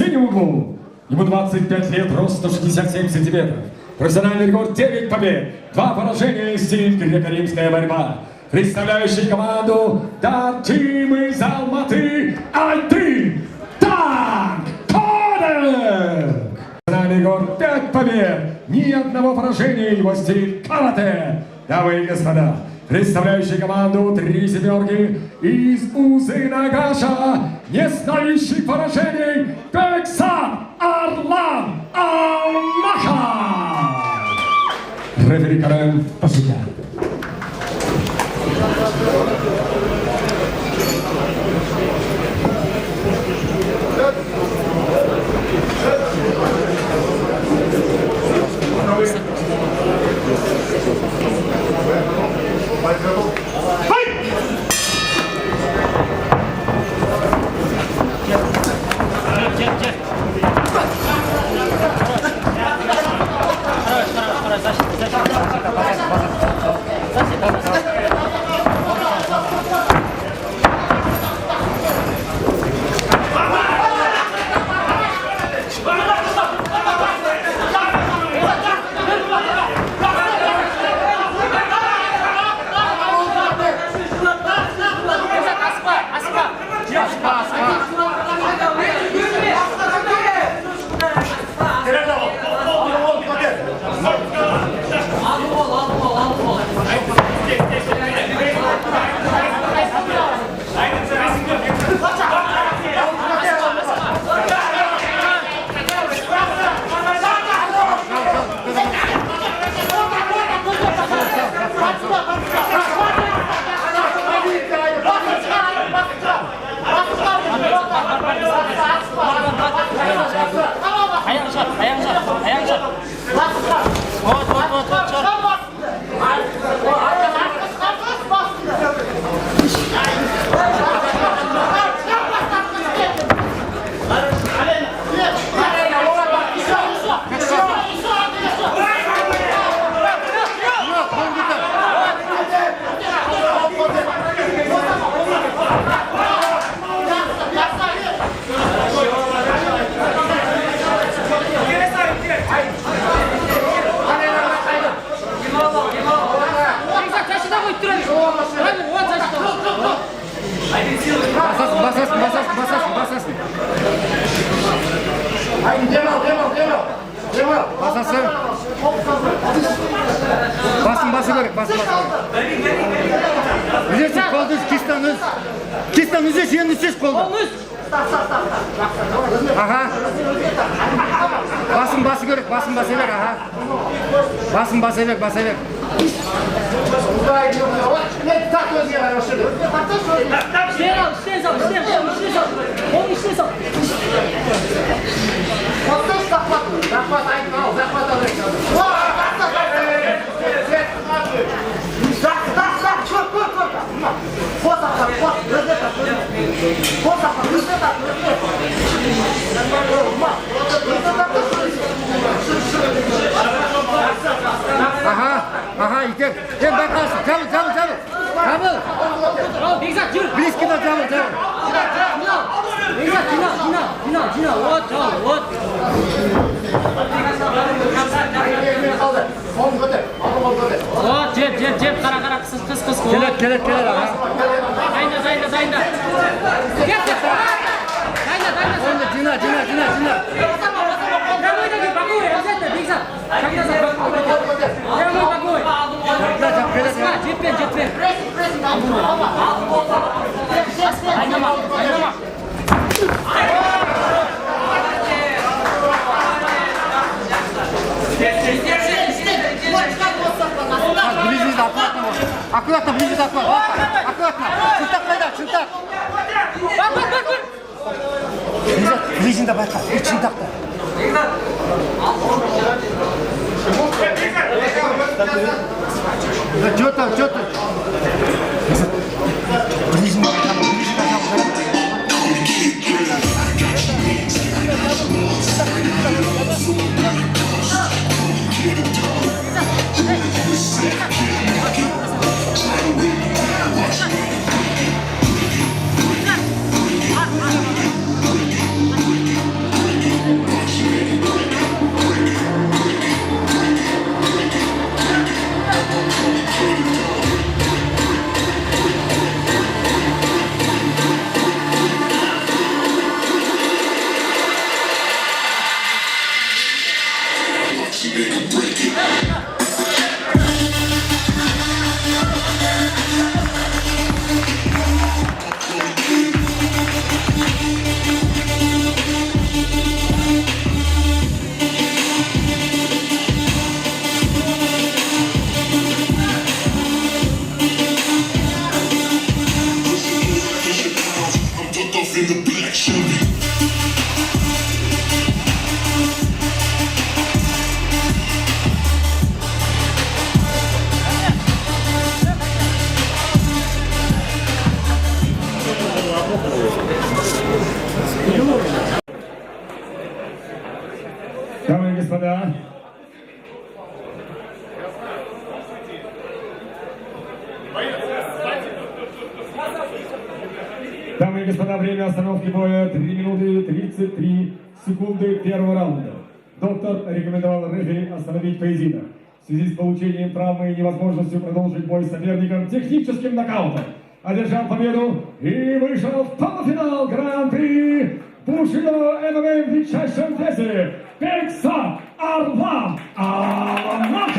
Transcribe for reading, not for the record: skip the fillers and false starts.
синем углу. Ему 25 лет, рост 167 сантиметров. Профессиональный рекорд 9 побед, 2 поражения, стиль греко-римская борьба. Представляющий команду Dart Team из Алматы, Альтын Танк Кодек. Профессиональный рекорд 5 побед, ни одного поражения, его стиль карате. Дамы и господа, представляющий команду 3 семерки из Узынагаша, не знающий поражений, Бексан Арлан Алмаха. Рефери Карен Пашутян. Kistan üzüş, yeni üzüş koldu. Aha. Basın görük, basın basaylar, aha. Basın basaylar. Ne tak özge var başladı. İşte sal. Onu işte sal. Bakış takmak. Takmak aynı al. Takmak alır. Aha, item. Bakar. Çabuk. Близко да, çabuk. Cina. What? Cep. Kara. Kıs. Kelet. Zayında. Gel. Cina. Bakuy, обязательно, Бигзат. Bakuy. Ceplen. Aynama. Ближе, аккуратно, ближе, аккуратно. Чунтак. Ближе, давай, чунтак-то. Чё там? Ближе, I'm ducked off in the black Chevy. Дамы и господа, дамы и господа, время остановки боя 3 минуты 33 секунды первого раунда. Доктор рекомендовал рефери остановить поединок в связи с получением травмы и невозможностью продолжить бой с соперником техническим нокаутом. Одержал победу и вышел в полуфинал Гран-при Бушидо ММА в величайшем весе Бекса Арлан Алмаха.